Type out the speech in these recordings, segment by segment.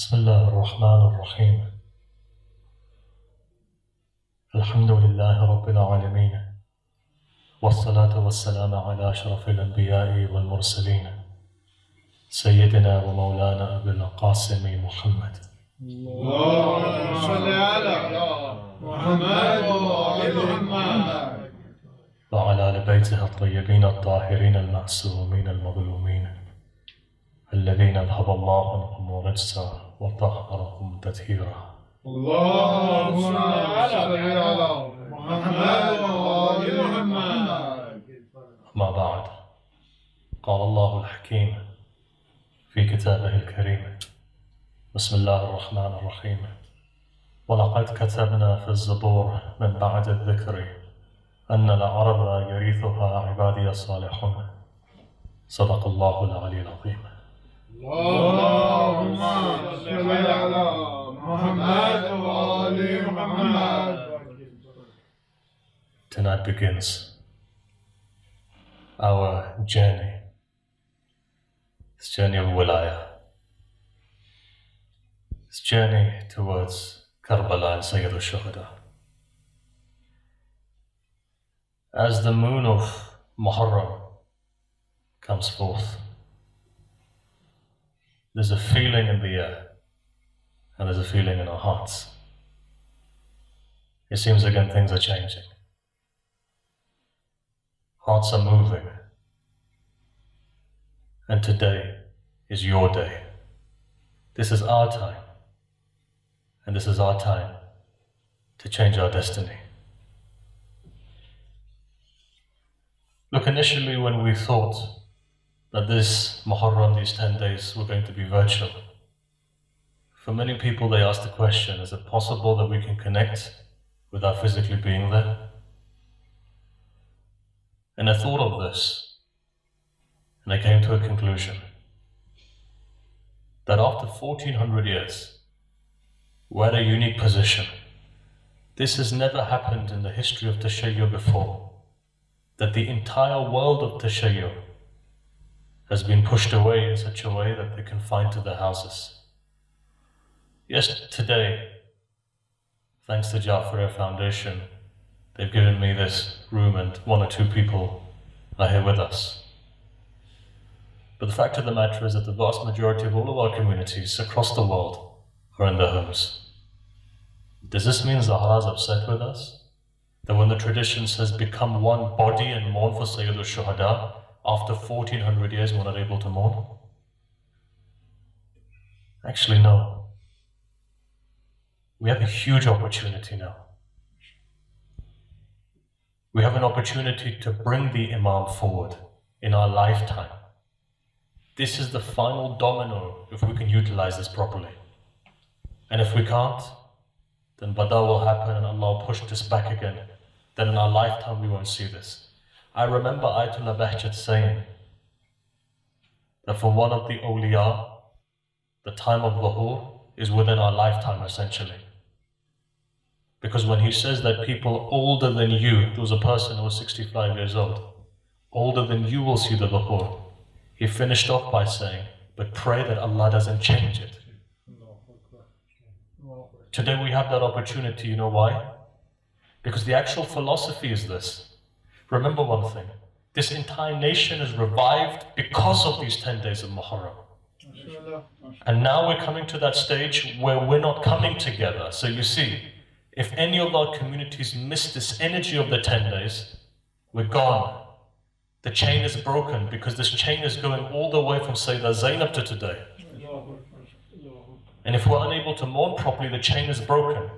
بسم الله الرحمن الرحيم. الحمد لله رب العالمين، والصلاة والسلام على أشرف الأنبياء والمرسلين سيدنا ومولانا أبي القاسم محمد. اللهم صل على محمد وآل محمد وعلى آل بيته الطيبين الطاهرين المعصومين المظلومين الذين أذهب الله عنهم الرجس وطهرهم تطهيرا. اللهم صل على محمد وآل محمد. أما بعد، قال الله الحكيم في كتابه الكريم: بسم الله الرحمن الرحيم. ولقد كتبنا في الزبور من بعد الذكر أن الأرض يرثها عبادي الصالحون. صدق الله العلي العظيم. اللهم صل على محمد وآل محمد. Tonight begins our journey, this journey of Wilaya, this journey towards Karbala and Sayyid al-Shuhada. As the moon of Muharram comes forth, there's a feeling in the air and there's a feeling in our hearts. It seems again things are changing. Hearts are moving. And today is your day. This is our time. And this is our time to change our destiny. Look, initially when we thought that this Muharram, these 10 days, were going to be virtual, for many people they asked the question, is it possible that we can connect without physically being there? And I thought of this, and I came to a conclusion that after 1400 years, we're at a unique position. This has never happened in the history of Tashayyu before, that the entire world of Tashayyu has been pushed away in such a way that they confined to their houses. Yes, today, thanks to Jafar Foundation, they've given me this room and one or two people are here with us. But the fact of the matter is that the vast majority of all of our communities across the world are in their homes. Does this mean Zahra is upset with us? That when the tradition says become one body and mourn for Sayyid al-Shuhada, after 1400 years we're not able to mourn? Actually, no. We have a huge opportunity now. We have an opportunity to bring the Imam forward in our lifetime. This is the final domino if we can utilize this properly. And if we can't, then Bada will happen and Allah will push this back again. Then in our lifetime we won't see this. I remember Ayatollah Bahjat saying that for one of the awliya, the time of Dhuhr is within our lifetime essentially. Because when he says that people older than you, there was a person who was 65 years old, older than you will see the Dhuhr, he finished off by saying, but pray that Allah doesn't change it. Today we have that opportunity, you know why? Because the actual philosophy is this. Remember one thing, this entire nation is revived because of these 10 days of Muharram. And now we're coming to that stage where we're not coming together. So you see, if any of our communities miss this energy of the 10 days, we're gone. The chain is broken because this chain is going all the way from Sayyidah Zainab to today. And if we're unable to mourn properly, the chain is broken.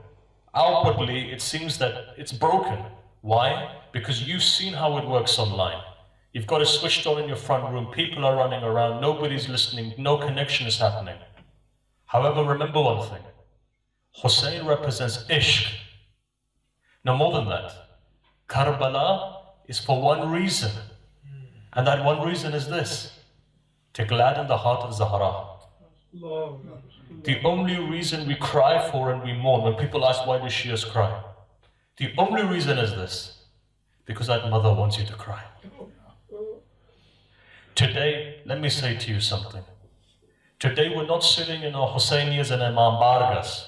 Outwardly, it seems that it's broken. Why? Because you've seen how it works online. You've got it switched on in your front room, people are running around, nobody's listening, no connection is happening. However, remember one thing. Hussein represents ishq. No more than that. Karbala is for one reason. And that one reason is this: to gladden the heart of Zahra. The only reason we cry for and we mourn, when people ask why do Shias cry, the only reason is this: because that mother wants you to cry. Today, let me say to you something. Today we're not sitting in our Hussainiyas and Imam Bargas.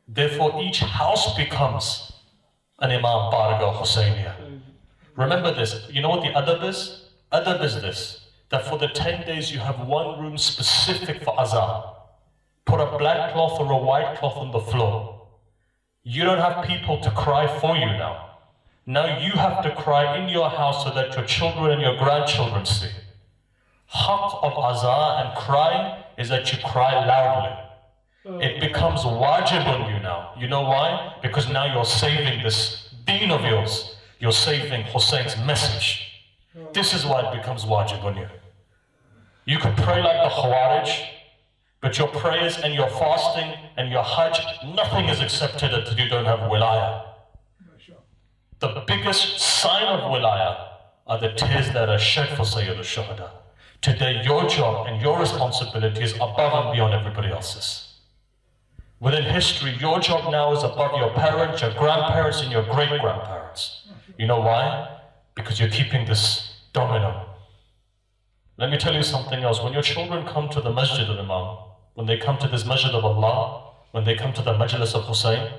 Therefore each house becomes an Imam Barga Hussainiya. Remember this, you know what the adab is? Adab is this, that for the 10 days you have one room specific for azan. Put a black cloth or a white cloth on the floor. You don't have people to cry for you now. Now you have to cry in your house so that your children and your grandchildren see. Haqq of azan and crying is that you cry loudly. It becomes wajib on you now. You know why? Because now you're saving this deen of yours. You're saving Hussein's message. This is why it becomes wajib on you. You could pray like the Khawarij, but your prayers and your fasting and your hajj, nothing is accepted until you don't have wilayah. The biggest sign of wilayah are the tears that are shed for Sayyid al-Shuhada. Today your job and your responsibility is above and beyond everybody else's. Within history, your job now is above your parents, your grandparents, and your great-grandparents. You know why? Because you're keeping this domino. Let me tell you something else. When your children come to the Masjid al-Imam, when they come to this Masjid of Allah, when they come to the Majlis of Hussein,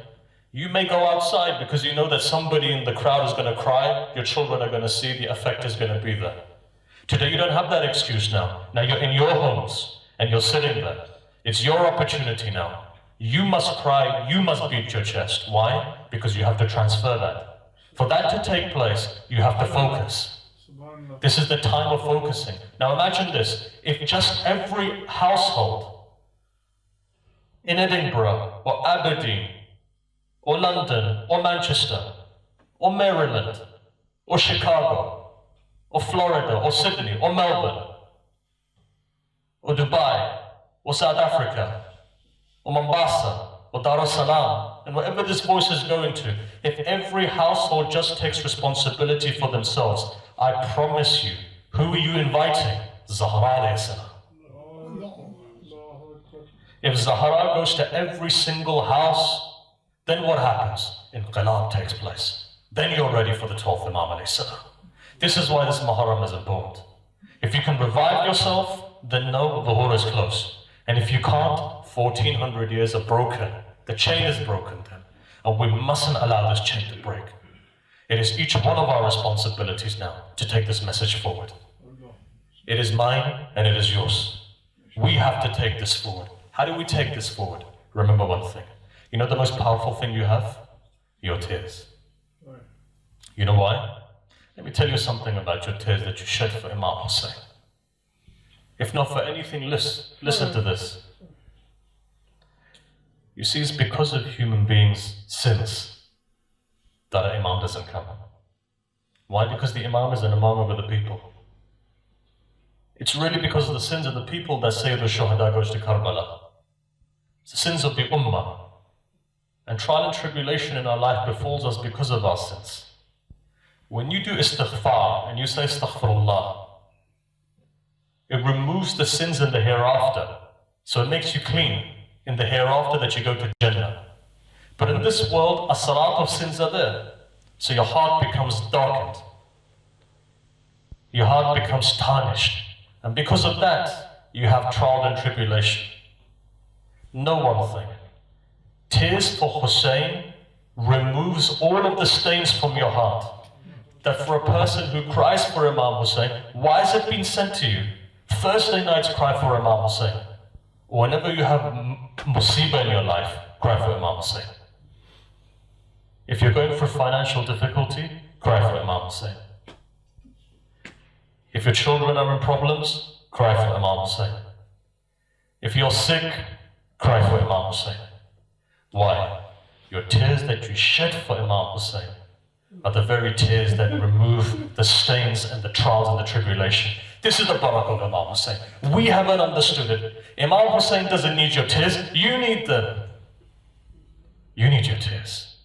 you may go outside because you know that somebody in the crowd is going to cry, your children are going to see, the effect is going to be there. Today you don't have that excuse now. Now you're in your homes and you're sitting there. It's your opportunity now. You must cry, you must beat your chest. Why? Because you have to transfer that. For that to take place, you have to focus. This is the time of focusing. Now imagine this, if just every household in Edinburgh or Aberdeen or London or Manchester or Maryland or Chicago or Florida or Sydney or Melbourne or Dubai or South Africa or Mombasa or Dar es Salaam, and wherever this voice is going to, if every household just takes responsibility for themselves, I promise you, who are you inviting? Zahra alayhi salam. If Zahra goes to every single house, then what happens? Inqilab takes place. Then you're ready for the 12th Imam alayhi salam. This is why this Muharram is important. If you can revive yourself, then know Dhuhr is close. And if you can't, 1400 years are broken. The chain is broken then. And we mustn't allow this chain to break. It is each one of our responsibilities now to take this message forward. It is mine and it is yours. We have to take this forward. How do we take this forward? Remember one thing. You know the most powerful thing you have? Your tears. You know why? Let me tell you something about your tears that you shed for Imam Hussein. If not for anything, listen to this. You see, it's because of human beings' sins that an Imam doesn't come. Why? Because the Imam is an Imam over the people. It's really because of the sins of the people that Sayyid al-Shuhada goes to Karbala. It's the sins of the Ummah. And trial and tribulation in our life befalls us because of our sins. When you do istighfar and you say astaghfirullah, it removes the sins in the hereafter. So it makes you clean in the hereafter that you go to Jannah. But in this world, a salat of sins are there. So your heart becomes darkened. Your heart becomes tarnished. And because of that, you have trial and tribulation. Know one thing. Tears for Hussein removes all of the stains from your heart. That for a person who cries for Imam Hussein, why has it been sent to you? Thursday nights cry for Imam Hussein. Whenever you have musibah in your life, cry for Imam Hussein. If you're going through financial difficulty, cry for Imam Hussein. If your children are in problems, cry for Imam Hussein. If you're sick, cry for Imam Hussein. Why? Your tears that you shed for Imam Hussein are the very tears that remove the stains and the trials and the tribulation. This is the barakah of Imam Hussein. We haven't understood it. Imam Hussein doesn't need your tears, you need them. You need your tears.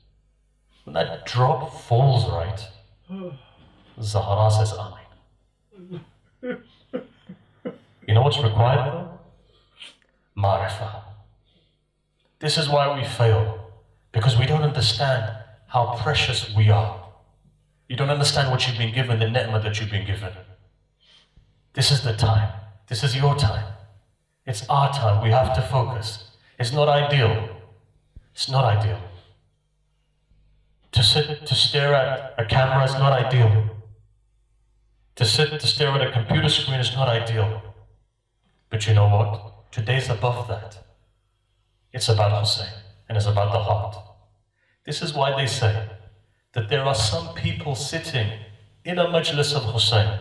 When that drop falls right, Zahra says Amin. You know what's required though? Ma'rifah. This is why we fail. Because we don't understand how precious we are. You don't understand what you've been given, the ni'mah that you've been given. This is the time. This is your time. It's our time. We have to focus. It's not ideal. It's not ideal. To sit, to stare at a camera is not ideal. To sit, to stare at a computer screen is not ideal. But you know what? Today's above that. It's about Hussein, and it's about the heart. This is why they say that there are some people sitting in a majlis of Hussein,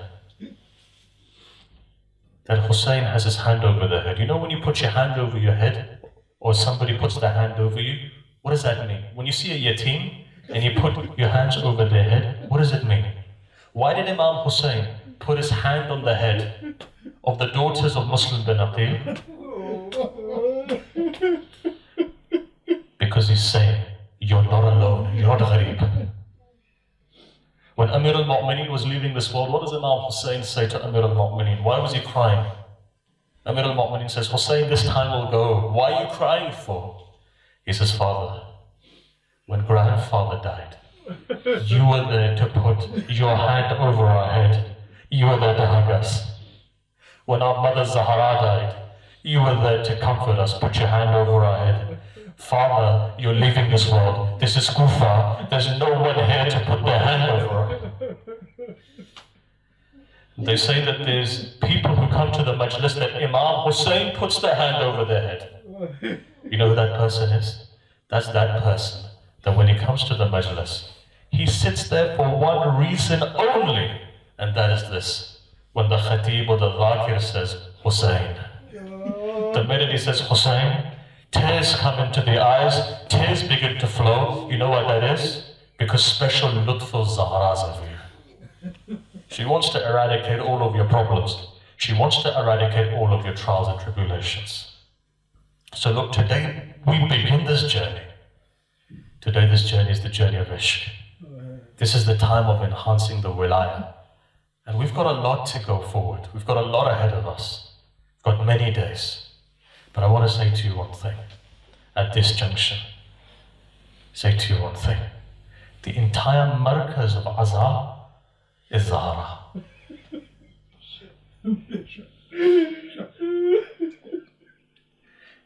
that Hussein has his hand over their head. You know when you put your hand over your head, or somebody puts their hand over you, what does that mean? When you see a yatim, and you put your hands over their head, what does it mean? Why did Imam Hussein put his hand on the head of the daughters of Muslim bin Aqil? Because he's saying, you're not alone, you're not gharib. When Amir al-Mu'mineen was leaving this world, what does Imam Hussein say to Amir al-Mu'mineen? Why was he crying? Amir al-Mu'mineen says, Hussein, this time will go. Why are you crying for? He says, Father, when grandfather died, you were there to put your hand over our head. You were there to hug us. When our mother Zahra died, you were there to comfort us, put your hand over our head. Father, you're leaving this world. This is Kufa. There's no one here to put their hand over. They say that there's people who come to the majlis that Imam Hussein puts their hand over their head. You know who that person is? That's that person that when he comes to the majlis, he sits there for one reason only, and that is this. When the khatib or the dhakir says, Hussein, the minute he says Hussein, tears come into the eyes, tears begin to flow. You know what that is? Because special lutful Zahra's of you. She wants to eradicate all of your problems. She wants to eradicate all of your trials and tribulations. So look, today we begin this journey. Today this journey is the journey of Ishq. This is the time of enhancing the wilayah. And we've got a lot to go forward. We've got a lot ahead of us. We've got many days. But I want to say to you one thing, at this junction, say to you one thing. The entire markaz of Azhar is Zahra.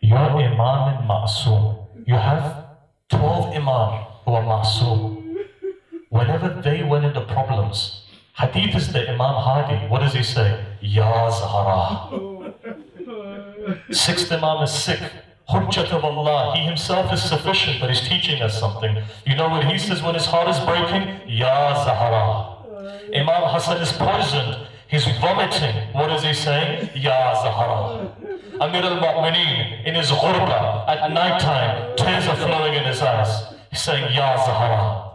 Your Imam and Ma'soom. You have 12 Imam who are Ma'soom. Whenever they went into problems, Hadith is the Imam Hadi. What does he say? Ya Zahra. Sixth Imam is sick. Hujjat of Allah. He himself is sufficient, but he's teaching us something. You know what he says when his heart is breaking? Ya Zahra. Imam Hassan is poisoned. He's vomiting. What is he saying? Ya Zahra. Amir al-Mu'mineen in his ghurba at night time, tears are flowing in his eyes. He's saying, Ya Zahra.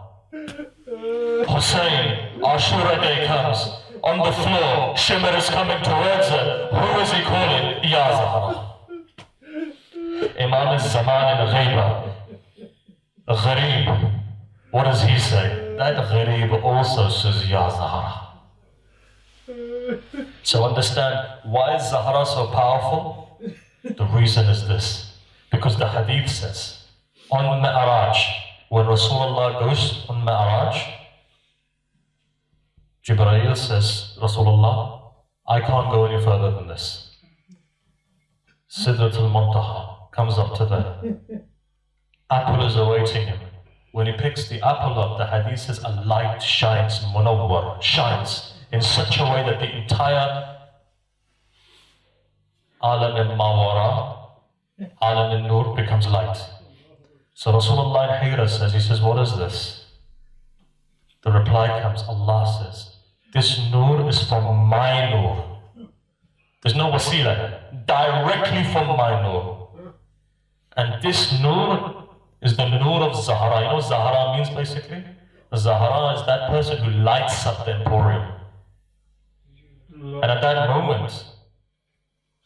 Hussein, Ashura day comes. On the floor, Shimmer is coming towards her. Who is he calling? Ya Zahra. Imam al-Zaman in Ghaiba. Gharib. What does he say? That Gharib also says Ya Zahra. So understand, why is Zahra so powerful? The reason is this. Because the hadith says, on Mi'raj, when Rasulullah goes on Mi'raj, Jibreel says, Rasulullah, I can't go any further than this. Sidratul Muntaha comes up to there. Apple is awaiting him. When he picks the apple up, the hadith says a light shines, munawwar, shines in such a way that the entire alam al-mawara, alam al-nur becomes light. So Rasulullah in Hira says, he says, what is this? The reply comes, Allah says, this nur is from my nur. There's no wasila, directly from my nur. And this nur is the nur of Zahra. You know what Zahra means basically? Zahra is that person who lights up the emporium. And at that moment,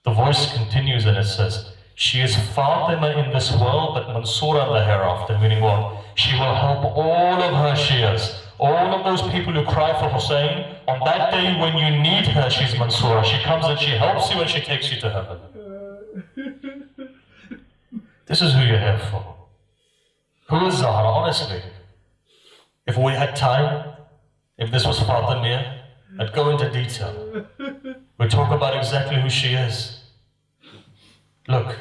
the voice continues and it says, she is Fatima in this world, but Mansura in the hereafter. Meaning what? She will help all of her Shias, all of those people who cry for Hussein. On that day when you need her, she's Mansura. She comes and she helps you and she takes you to heaven. This is who you're here for. Who is Zahra, honestly? If we had time, if this was Fatima, I'd go into detail. We'd talk about exactly who she is. Look,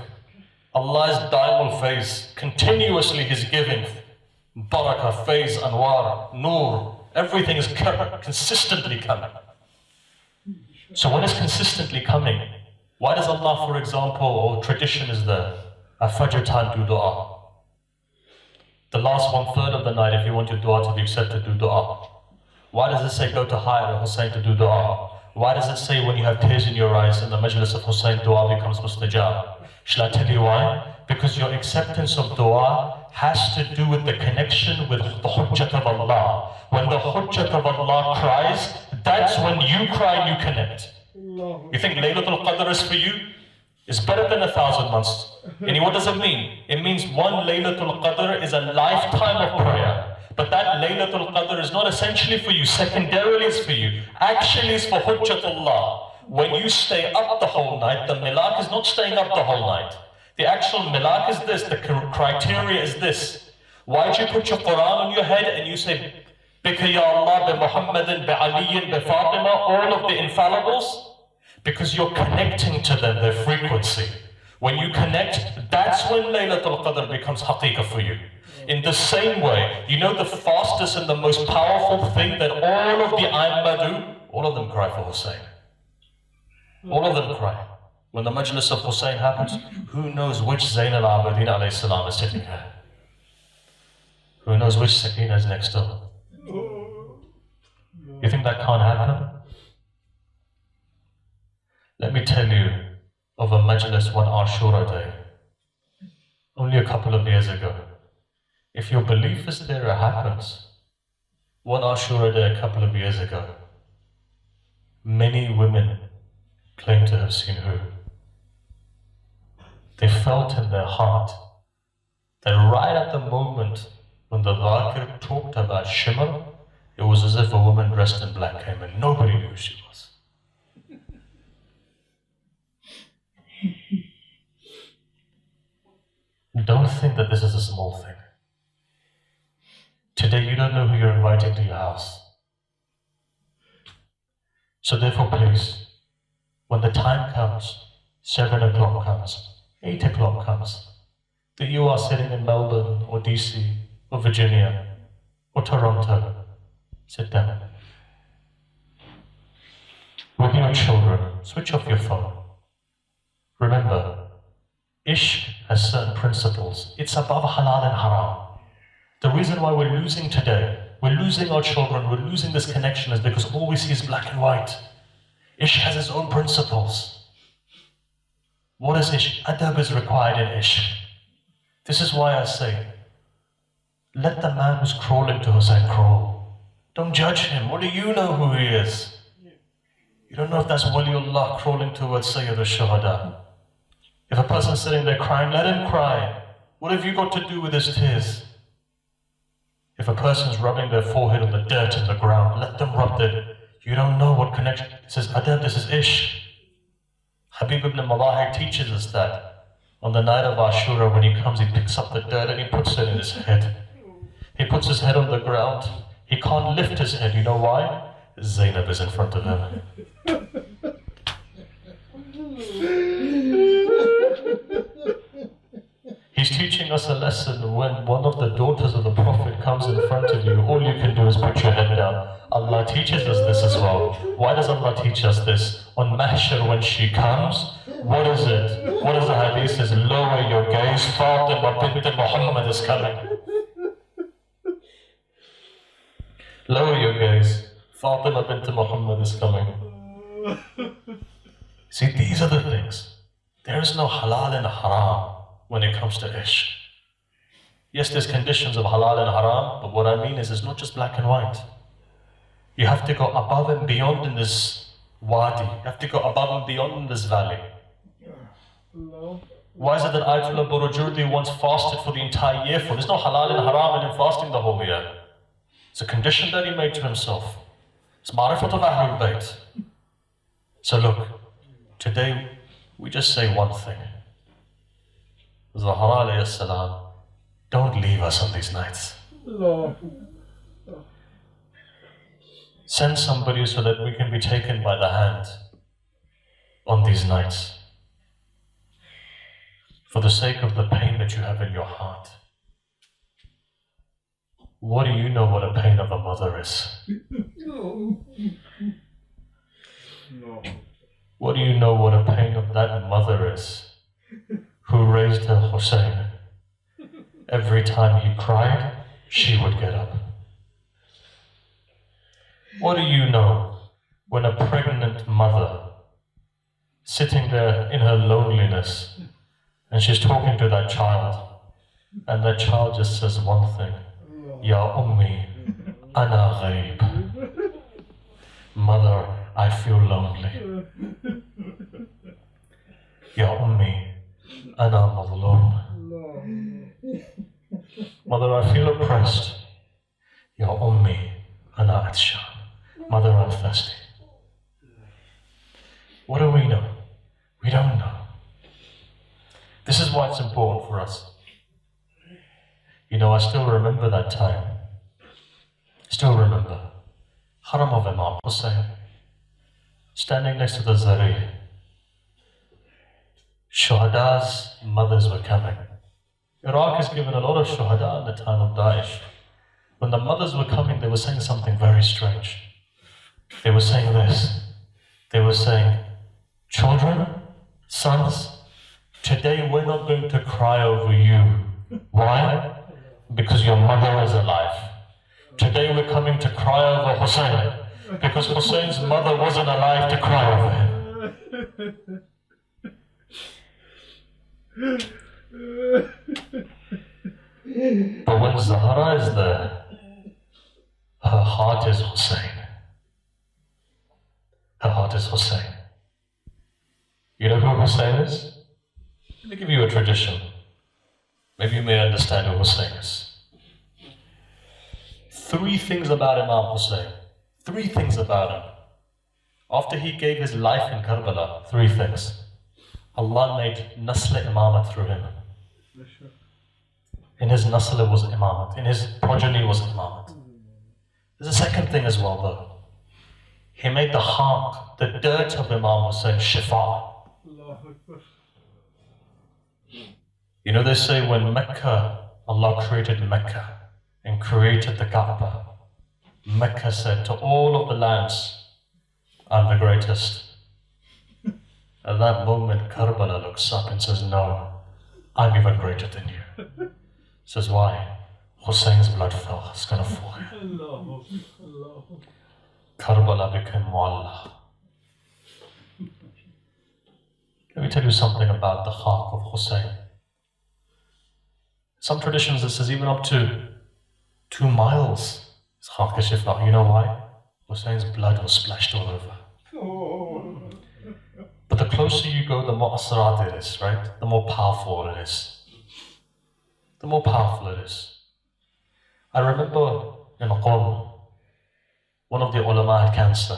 Allah's diamond phase, continuously He's giving barakah, phase, anwar, noor, everything is consistently coming. So when it's consistently coming, why does Allah, for example, or tradition is there, at Fajr time do dua? The last 1/3 of the night, if you want your dua to be accepted, do dua. Why does it say go to Hayr Hussein to do dua? Why does it say when you have tears in your eyes in the Majlis of Hussein, dua becomes mustajab? Shall I tell you why? Because your acceptance of dua has to do with the connection with the hujjat of Allah. When the hujjat of Allah cries, that's when you cry and you connect. You think Laylatul Qadr is for you? It's better than 1,000 months. And what does it mean? It means one Laylatul Qadr is a lifetime of prayer. But that Laylatul Qadr is not essentially for you, secondarily it's for you. Actually it's for Hujjatullah. When you stay up the whole night, the milak is not staying up the whole night. The actual milak is this, the criteria is this. Why do you put your Quran on your head and you say, Bika ya Allah, bi Muhammadin, bi Aliyin, bi Fatima, all of the infallibles? Because you're connecting to them, their frequency. When you connect, that's when Laylatul Qadr becomes haqiqah for you. In the same way, you know the fastest and the most powerful thing that all of the Aimma do? All of them cry for Hussein. All of them cry. When the Majlis of Hussein happens, who knows which Zayn al-Abidin alayhi salam is sitting here? Who knows which Sakina is next door? You think that can't happen? Let me tell you of a Majlis one Ashura day, only a couple of years ago. If your belief is there, it happens. One Ashura day a couple of years ago, many women claim to have seen who? They felt in their heart that right at the moment when the Dhakir talked about Shimr, it was as if a woman dressed in black came in. Nobody knew who she was. Don't think that this is a small thing. Today you don't know who you're inviting to your house. So therefore please, when the time comes, 7 o'clock comes, 8 o'clock comes, that you are sitting in Melbourne or DC or Virginia or Toronto, sit down. With your children, switch off your phone. Remember, Ishq has certain principles. It's above halal and haram. The reason why we're losing today, we're losing our children, we're losing this connection is because all we see is black and white. Ishq has its own principles. What is Ishq? Adab is required in Ishq. This is why I say, let the man who's crawling to Hussein crawl. Don't judge him. What do you know who he is? You don't know if that's Waliullah crawling towards Sayyid al-Shuhada. If a person's sitting there crying, let him cry. What have you got to do with his tears? If a person's rubbing their forehead on the dirt in the ground, let them rub their... You don't know what connection... It says, Adab, this is Ishq. Habib ibn Malahir teaches us that on the night of Ashura, when he comes, he picks up the dirt and he puts it in his head. He puts his head on the ground. He can't lift his head. You know why? Zainab is in front of him. He's teaching us a lesson. When one of the daughters of the Prophet comes in front of you, all you can do is put your head down. Allah teaches us this as well. Why does Allah teach us this? On Mahshar, when she comes, what is it? What is the hadith? It says, lower your gaze, Fatima bint Muhammad is coming. Lower your gaze, Fatima bint Muhammad is coming. See, these are the things. There is no halal and haram when it comes to Ishq. Yes, there's conditions of halal and haram, but what I mean is it's not just black and white. You have to go above and beyond in this wadi. You have to go above and beyond in this valley. Why is it that Ayatollah Burujurdi once fasted for the entire year for? There's no halal and haram in him fasting the whole year. It's a condition that he made to himself. It's ma'rifat of Ahlul Bayt. So look, today we just say one thing. Zahra alayhi salam, don't leave us on these nights. Send somebody so that we can be taken by the hand on these nights. for the sake of the pain that you have in your heart. What do you know what a pain of a mother is? No. What do you know what a pain of that mother is who raised her Hussein? Every time he cried, she would get up. What do you know when a pregnant mother sitting there in her loneliness and she's talking to that child and that child just says one thing, Ya Ummi, Ana Ghaib. Mother, I feel lonely. Ya Ummi, Ana Mazloom. Mother, I feel oppressed. Ya Ummi, Ana Atshan. Mother, I'm thirsty. What do we know? We don't know. This is why it's important for us. You know, I still remember that time. Still remember. Haram of Imam Hussein. Standing next to the Zari. Shuhada's mothers were coming. Iraq has given a lot of shuhada in the time of Daesh. When the mothers were coming, they were saying something very strange. They were saying this. They were saying, children, sons, today we're not going to cry over you. Why? Because your mother is alive. Today we're coming to cry over Hussein, because Hussein's mother wasn't alive to cry over him. But when Zahra is there, her heart is Hussein. Her heart is Hussein. You know who Hussein is? Let me give you a tradition. Maybe you may understand who Hussein is. 3 things about Imam Hussein. 3 things about him. After he gave his life in Karbala, 3 things. Allah made Nasl Imamat through him. In his Nasl was Imamat. In his progeny was Imamat. There's a second thing as well though. He made the khaq, the dirt of Imam Hussein, shifa. You know, they say when Mecca, Allah created Mecca and created the Kaaba, Mecca said to all of the lands, I'm the greatest. At that moment, Karbala looks up and says, no, I'm even greater than you. Says, why? Hussein's blood fell, it's gonna fall here. Karbala became Mu'alla. Let me tell you something about the khaq of Hussein. Some traditions it says even up to 2 miles is khaq shifa. You know why? Hussein's blood was splashed all over. But the closer you go, the more asrat it is, right? The more powerful it is. The more powerful it is. I remember in Qom, one of the ulama had cancer.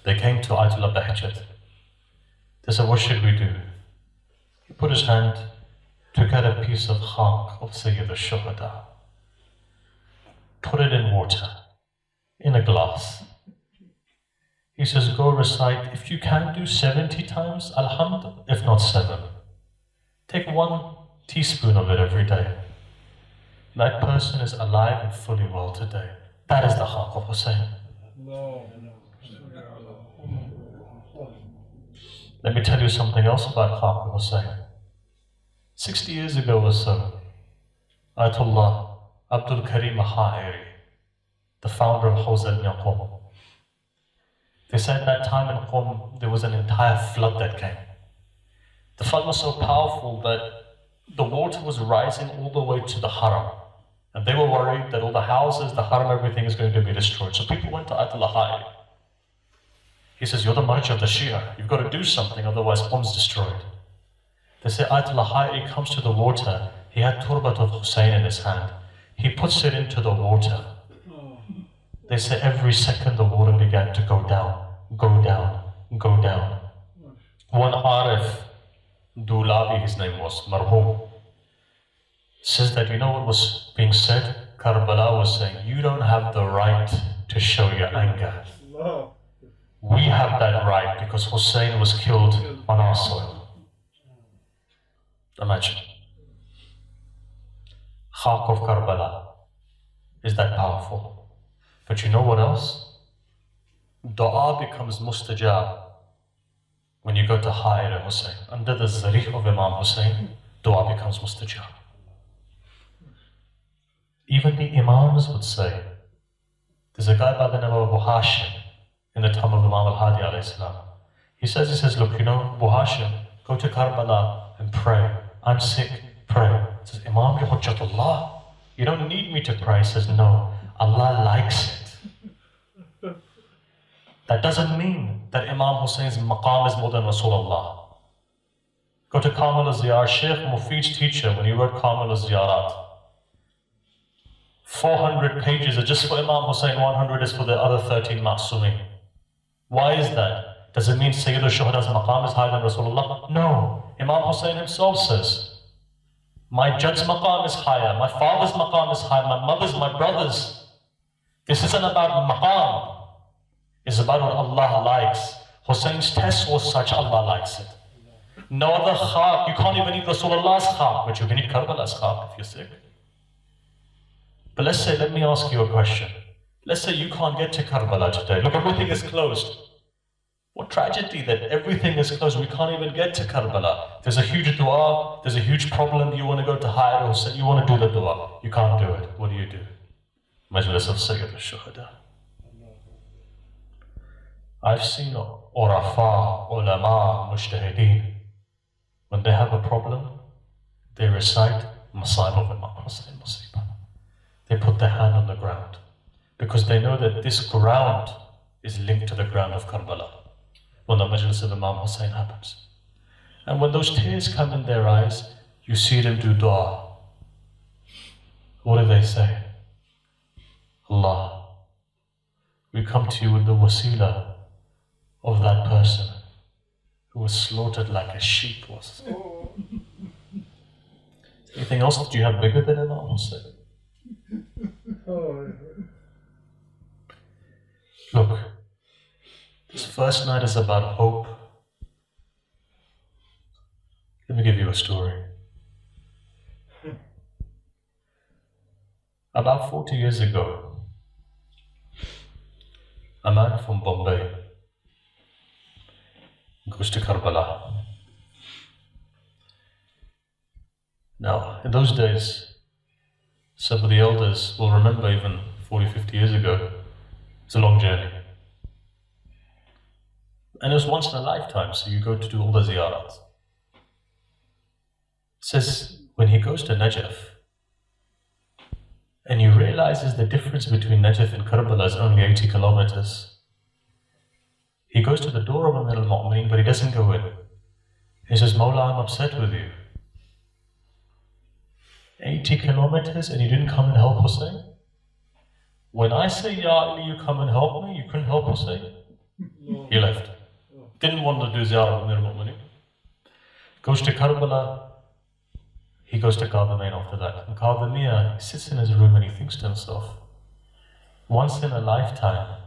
They came to Ayatollah Bahjat. They said, what should we do? He put his hand, took out a piece of khaq of Sayyid al-Shuhada, put it in water, in a glass. He says, go recite, if you can do 70 times, alhamd, if not 7. Take 1 teaspoon of it every day. That person is alive and fully well today. That is the khaq of Hussein. Let me tell you something else about khaq of Hussein. 60 years ago or so, Ayatollah Abdul Karim Ha'iri, the founder of Hawza ibn Qom, they said that time in Qom there was an entire flood that came. The flood was so powerful that the water was rising all the way to the Haram. And they were worried that all the houses, the Haram, everything is going to be destroyed. So people went to Ayatollah Ha'iri. He says, you're the march of the Shia. You've got to do something, otherwise Qom's destroyed. They say Ayatollah Ha'iri comes to the water. He had turbat of Hussein in his hand. He puts it into the water. They say every second the water began to go down, go down, go down. One Arif, Dulabi his name was, Marhum, says that, you know what was being said? Karbala was saying, you don't have the right to show your anger. We have that right because Hussein was killed on our soil. Imagine. Khak of Karbala is that powerful. But you know what else? Dua becomes mustajab when you go to hire Hussein. Under the zarih of Imam Hussein, dua becomes mustajab. Even the Imams would say, there's a guy by the name of Abu Hashim in the time of Imam al-Hadi alayhi salam. He says, look, you know, Abu Hashim, go to Karbala and pray. I'm sick, pray. He says, Imam, ya Hujjatullah, you don't need me to pray. He says, no, Allah likes it. That doesn't mean that Imam Hussein's maqam is more than Rasulullah. Go to Kamil al-Ziyar, Shaykh Mufid's teacher, when he wrote Kamil al-Ziyarat, 400 pages are just for Imam Hussein, 100 is for the other 13 Ma'sumin. Why is that? Does it mean Sayyid al-Shuhada's maqam is higher than Rasulullah? No. Imam Hussein himself says, my judge's maqam is higher, my father's maqam is higher, my mother's, my brother's. This isn't about maqam. It's about what Allah likes. Hussein's test was such, Allah likes it. No other khaq. You can't even eat Rasulullah's khaq, but you can eat Karbala's khaq if you're sick. But let me ask you a question. Let's say you can't get to Karbala today. Look, everything is closed. What tragedy that everything is closed. We can't even get to Karbala. There's a huge dua, there's a huge problem. You want to go to Hayr Hussein, you want to do the dua. You can't do it. What do? Majlis of Sayyid al-Shuhada. I've seen Urafa, Ulama, Mujtahideen. When they have a problem, they recite Masaib of Imam Hussein Musibah. They put their hand on the ground because they know that this ground is linked to the ground of Karbala when the Majlis of Imam Hussein happens. And when those tears come in their eyes, you see them do dua. What do they say? Allah, we come to you with the wasila of that person who was slaughtered like a sheep was. Anything else that you have bigger than Imam Hussein? Look, this first night is about hope. Let me give you a story. About 40 years ago, a man from Bombay goes to Karbala. Now, in those days, some of the elders will remember even 40, 50 years ago, it's a long journey. And it was once in a lifetime, so you go to do all the ziyarats. It says, when he goes to Najaf, and he realizes the difference between Najaf and Karbala is only 80 kilometers. He goes to the door of Amir al-Mu'mineen, but he doesn't go in. He says, Mawla, I'm upset with you. 80 kilometers and you didn't come and help Hussein? When I say, Ya Ali, you come and help me, you couldn't help Hussein? No. He left. Didn't want to do ziyarah of Amir al-Mu'mineen. Goes to Karbala. He goes to Kadhimiya after that. And Kadhimiya, he sits in his room and he thinks to himself, once in a lifetime,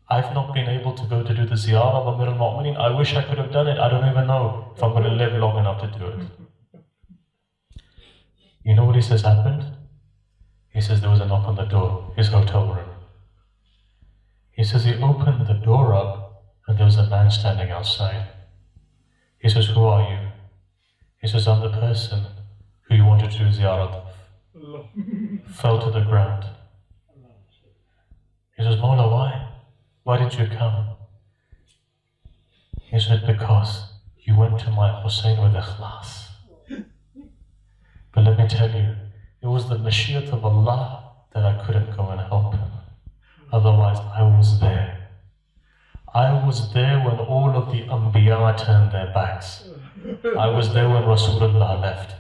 I've not been able to go to do the ziyarah of Amir al-Mu'mineen. I wish I could have done it. I don't even know if I'm going to live long enough to do it. You know what he says happened? He says there was a knock on the door, his hotel room. He says he opened the door up and there was a man standing outside. He says, who are you? He says, I'm the person who you wanted to do ziyarat of. Fell to the ground. He says, Mawla, why? Why did you come? He said, because you went to my Hussein with ikhlas. But let me tell you, it was the mashiat of Allah that I couldn't go and help him. Otherwise, I was there. I was there when all of the Anbiya turned their backs. I was there when Rasulullah left.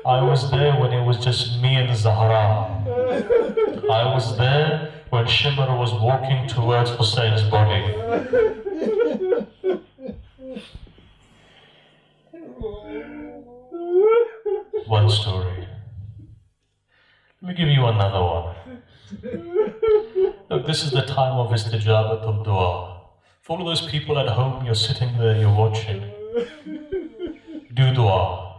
I was there when it was just me and Zahra. I was there when Shimr was walking towards Hussein's body. One story. Let me give you another one. Look, this is the time of istijabat of dua. For all those people at home, you're sitting there, you're watching. Do dua.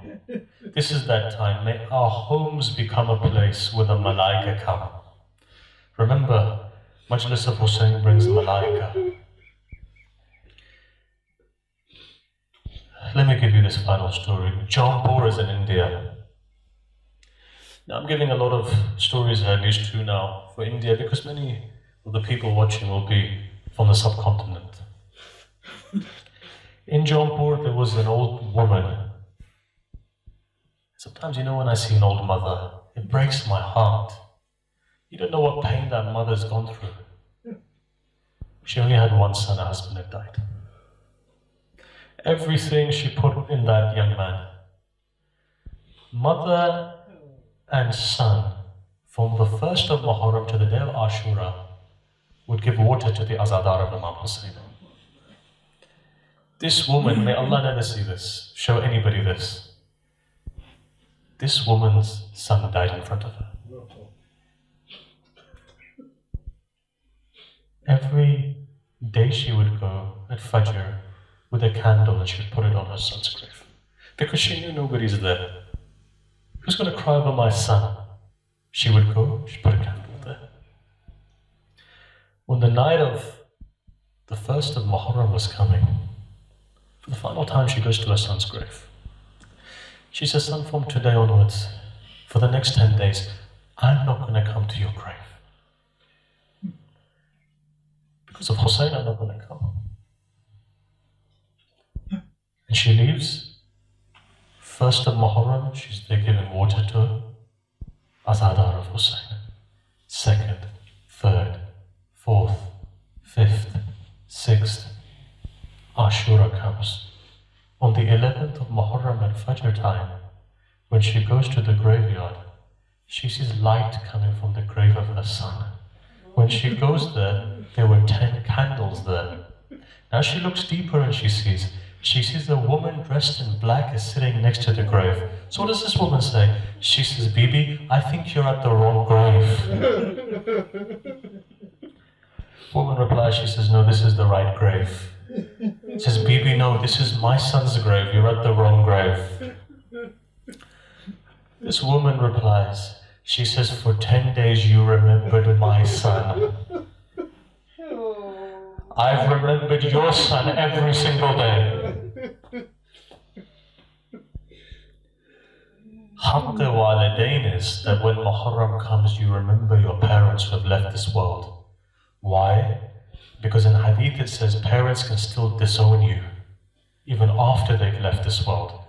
This is that time. May our homes become a place where the malaika come. Remember, Majlis of Hussein brings the malaika. Let me give you this final story. Jaunpur is in India. Now, I'm giving a lot of stories, at least two now, for India, because many of the people watching will be from the subcontinent. In Jaunpur, there was an old woman. Sometimes, when I see an old mother, it breaks my heart. You don't know what pain that mother's gone through. She only had one son, her husband had died. Everything she put in that young man. Mother and son, from the 1st of Muharram to the day of Ashura, would give water to the azadar of Imam Hussein. This woman, may Allah never see this, show anybody this. This woman's son died in front of her. Every day she would go at Fajr with a candle and she would put it on her son's grave. Because she knew nobody's there. Who's going to cry over my son? She would go, she'd put a candle there. When the night of the 1st of Muharram was coming, for the final time she goes to her son's grave. She says, son, from today onwards, for the next 10 days, I'm not going to come to your grave. Because of Hussein, I'm not going to come. And she leaves. 1st of Muharram, she's there giving water to her. Azadar of Hussein. 2nd, 3rd, 4th, 5th, 6th. Ashura comes. On the 11th of Muharram at Fajr time, when she goes to the graveyard, she sees light coming from the grave of her son. When she goes there, there were 10 candles there. Now she looks deeper and she sees a woman dressed in black is sitting next to the grave. So what does this woman say? She says, Bibi, I think you're at the wrong grave. Woman replies, she says, no, this is the right grave. She says, Bibi, no, this is my son's grave, you're at the wrong grave. This woman replies, she says, for 10 days you remembered my son. I've remembered your son every single day. Haqq walidain is that when Muharram comes, you remember your parents who have left this world. Why? Because in Hadith it says parents can still disown you even after they've left this world.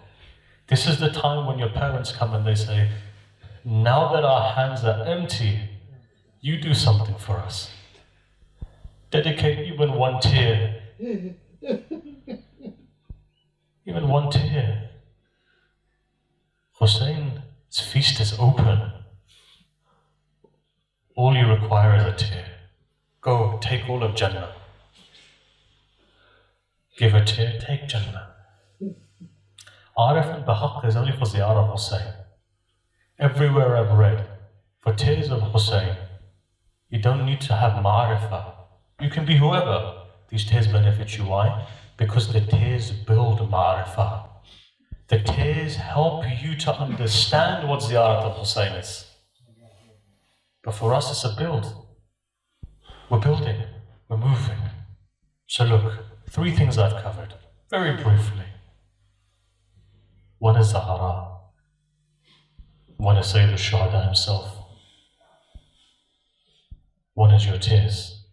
This is the time when your parents come and they say, now that our hands are empty, you do something for us. Dedicate even one tear. Even one tear. Hussein's feast is open. All you require is a tear. Go, take all of Jannah. Give a tear, take Jannah. Arif and Bahaq is only for ziyarah of Hussein. Everywhere I've read, for tears of Hussein, you don't need to have ma'rifah. You can be whoever. These tears benefit you. Why? Because the tears build ma'rifah. The tears help you to understand what ziyarat of Hussein is. But for us, it's a build. We're building, we're moving. So look, 3 things I've covered, very briefly. One is Zahara. One is Sayyid al-Shuhada himself. One is your tears.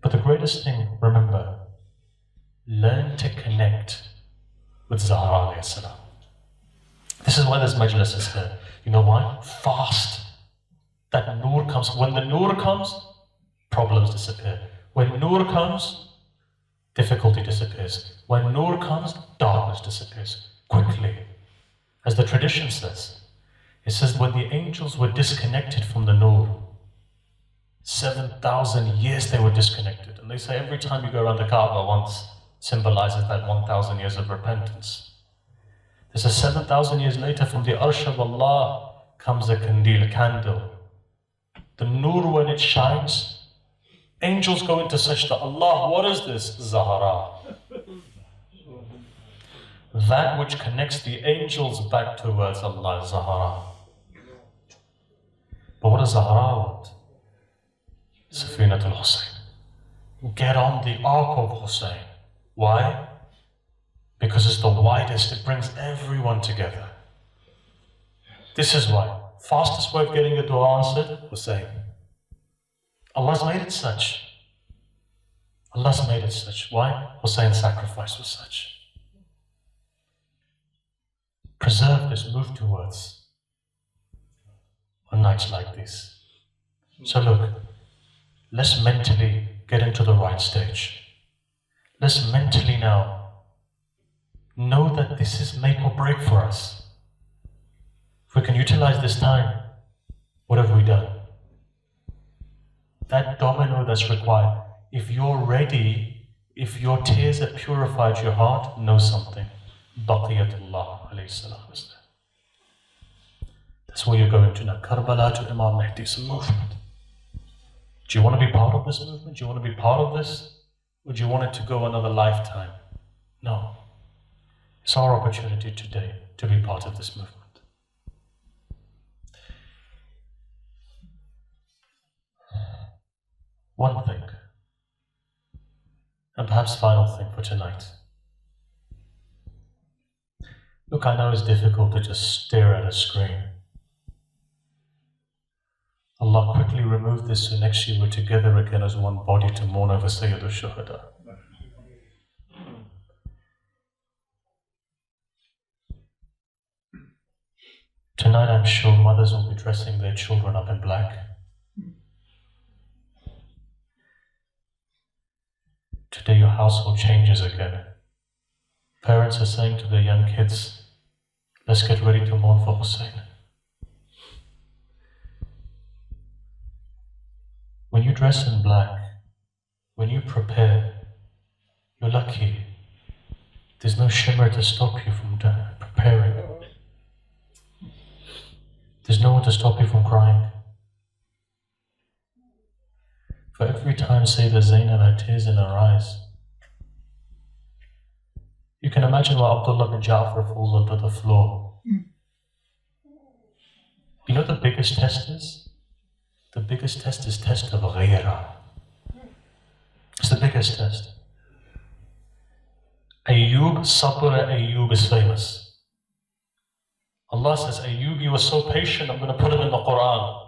But the greatest thing, remember, learn to connect with Zahra alayhi salam. This is why this majlis is here. You know why? Fast. That Noor comes. When the Noor comes, problems disappear. When Noor comes, difficulty disappears. When Noor comes, darkness disappears. Quickly. As the tradition says, it says when the angels were disconnected from the Noor, 7,000 years they were disconnected. And they say every time you go around the Kaaba once, symbolizes that 1,000 years of repentance. There's a 7,000 years later from the Arsh of Allah comes a kandil, a candle. The Noor, when it shines, angels go into sajda. Allah, what is this? Zahara. that which connects the angels back towards Allah is Zahra. But what does Zahra want? Safinatul Hussein. Get on the ark of Hussein. Why? Because it's the widest, it brings everyone together. This is why. Fastest way of getting your dua answered, Hussein. Allah's made it such. Allah's made it such. Why? Hussein's sacrifice was such. Preserve this, move towards on nights like these. So look, let's mentally get into the right stage. Let's mentally now know that this is make or break for us. If we can utilize this time, what have we done? That domino that's required. If you're ready, if your tears have purified your heart, know something. Baqiyatullah alayhi salam was there. That's where you're going to now. Karbala to Imam Mahdi, it's a movement. Do you want to be part of this movement? Do you want to be part of this? Or do you want it to go another lifetime? No. It's our opportunity today to be part of this movement. One thing, and perhaps final thing for tonight. Look, I know it's difficult to just stare at a screen. Allah quickly removed this so next year we're together again as one body to mourn over Sayyid al-Shuhada. Tonight I'm sure mothers will be dressing their children up in black. Today your household changes again. Parents are saying to their young kids, let's get ready to mourn for Hussein. When you dress in black, when you prepare, you're lucky. There's no shimmer to stop you from preparing. There's no one to stop you from crying. For every time Sayyidah Zainab had tears in her eyes, you can imagine why Abdullah bin Ja'far falls onto the floor. You know the biggest test is? The biggest test is test of ghayra. It's the biggest test. Ayyub, Sabr Ayyub is famous. Allah says, Ayyub, you were so patient, I'm going to put him in the Quran.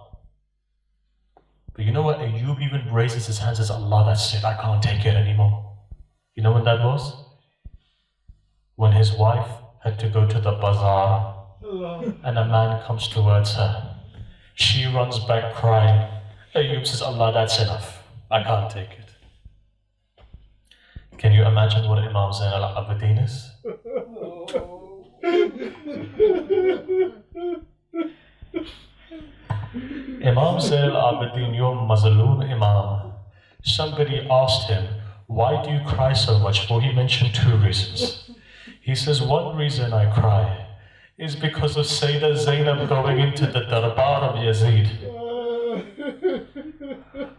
But you know what? Ayyub even raises his hands and says, Allah, that's it, I can't take it anymore. You know when that was? When his wife had to go to the bazaar and a man comes towards her. She runs back crying. Ayyub says, Allah, that's enough. I can't take it. Can you imagine what Imam Zain al-Abidin is? Imam Zain al-Abidin, your Mazaloon Imam. Somebody asked him, why do you cry so much? For he mentioned two reasons. He says, one reason I cry is because of Sayyidah Zainab going into the darbar of Yazid.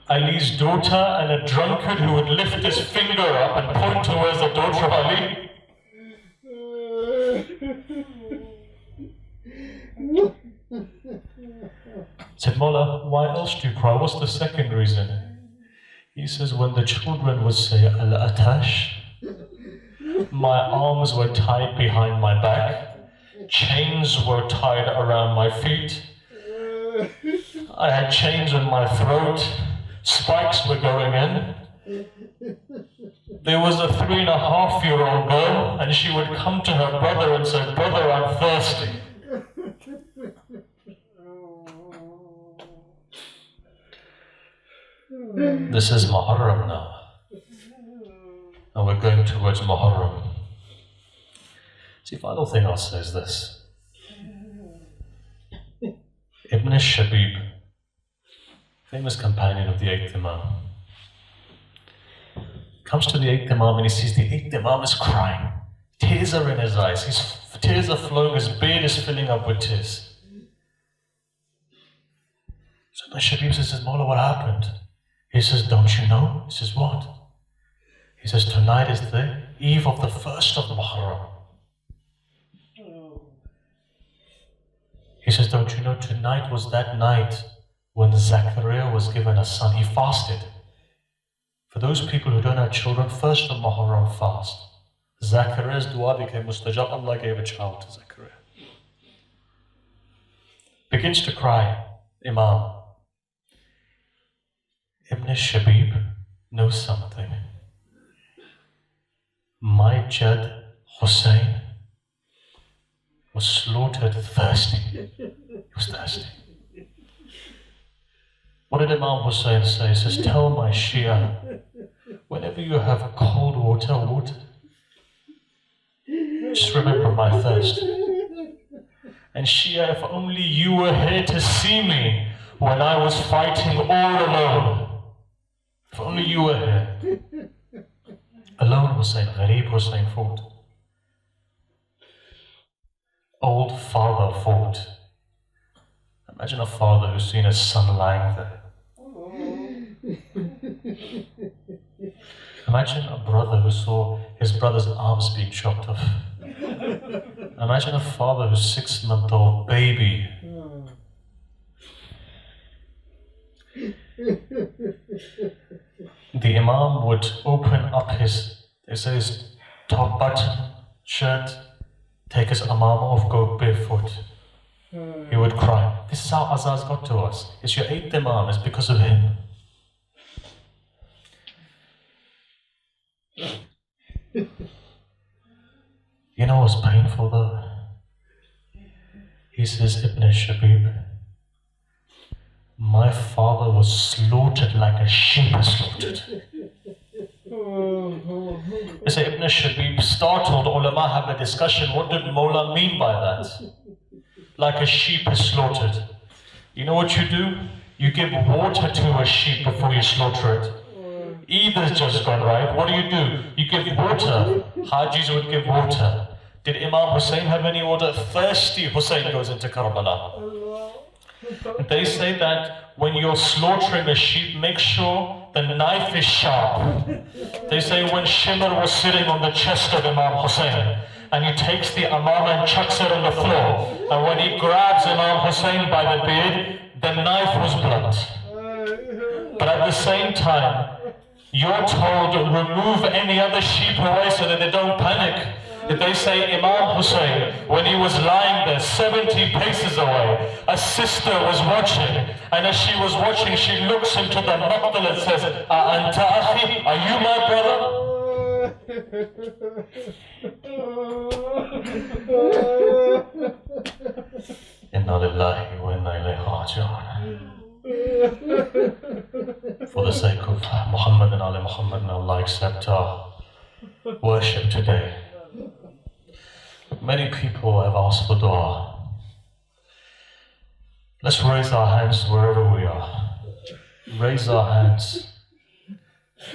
Ali's daughter and a drunkard who would lift his finger up and point towards the daughter of Ali. Said, Mullah, why else do you cry? What's the second reason? He says, when the children would say Al-Atash, my arms were tied behind my back, chains were tied around my feet, I had chains in my throat, spikes were going in. There was a 3.5-year-old girl, and she would come to her brother and say, brother, I'm thirsty. This is Muharram now. And we're going towards Muharram. See, final thing I'll say is this. Ibn Shabib, famous companion of the 8th Imam, comes to the 8th Imam and he sees the 8th Imam is crying. Tears are in his eyes. His tears are flowing. His beard is filling up with tears. So Ibn Shabib says, Mawla, what happened? He says, don't you know? He says, what? He says, tonight is the eve of the 1st of Muharram. He says, don't you know tonight was that night when Zachariah was given a son? He fasted. For those people who don't have children, first of Muharram fast. Zachariah's dua became mustajab. Allah gave a child to Zachariah. Begins to cry, Imam. Ibn Shabib knows something. My Jad Hussein was slaughtered thirsty. He was thirsty. What did Imam Hussein say? He says, tell my Shia, whenever you have cold water, just remember my thirst. And Shia, if only you were here to see me when I was fighting all alone. If only you were here. Alone Hussein, Gharib Hussein fought. Old father fought. Imagine a father who's seen his son lying there. Imagine a brother who saw his brother's arms being chopped off. Imagine a father whose 6-month-old baby. The Imam would open up his top button shirt, take his amam off, go barefoot. He would cry. This is how Aghaz got to us. It's your 8th Imam, it's because of him. You know what's painful though? He says, Ibn Shabib, my father was slaughtered like a sheep is slaughtered. They say Ibn Shabib, startled, ulama have a discussion, what did Mawla mean by that? Like a sheep is slaughtered. You know what you do? You give water to a sheep before you slaughter it. Either's just gone right. What do? You give water. Hajis would give water. Did Imam Hussein have any water? Thirsty Hussein goes into Karbala. They say that when you're slaughtering a sheep, make sure the knife is sharp. They say when Shimr was sitting on the chest of Imam Hussein, and he takes the Imam and chucks it on the floor, and when he grabs Imam Hussein by the beard, the knife was blunt. But at the same time, you're told to remove any other sheep away so that they don't panic. They say Imam Hussein, when he was lying there 70 paces away, a sister was watching, and as she was watching, she looks into the maqtal and says, Anta akhi, are you my brother? Inna lillahi wa inna ilayhi raji'un. For the sake of Muhammad and Ali Muhammad, and Allah accept our worship today. Many people have asked for dua. Let's raise our hands wherever we are. Raise our hands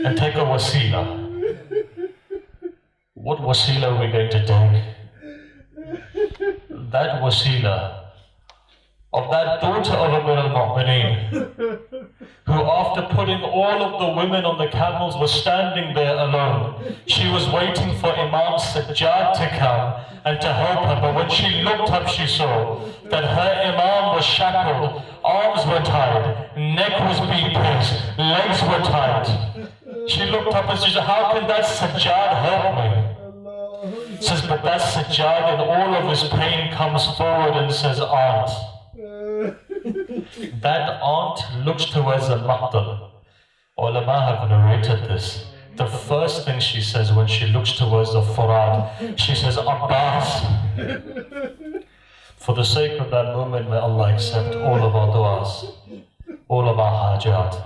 and take a wasila. What wasila are we going to take? That wasila of that daughter of Amir al-Mu'mineen, who after putting all of the women on the camels was standing there alone. She was waiting for Imam Sajjad to come and to help her, but when she looked up she saw that her Imam was shackled, arms were tied, neck was being pierced, legs were tied. She looked up and she said, how can that Sajjad help me? She says, but that Sajjad in all of his pain comes forward and says, aunt. That aunt looks towards the maqtal. Ulama have narrated this. The first thing she says when she looks towards the Furad, she says, Abbas. For the sake of that moment, may Allah accept all of our du'as, all of our hajat.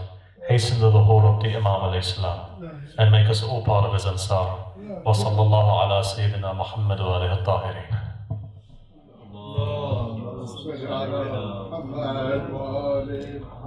Hasten to the hall of the Imam alayhi salam, and make us all part of his ansar. Wa sallallahu ala sayyidina Muhammad wa alihi at-tahirin. اللهم صل على محمد وآل محمد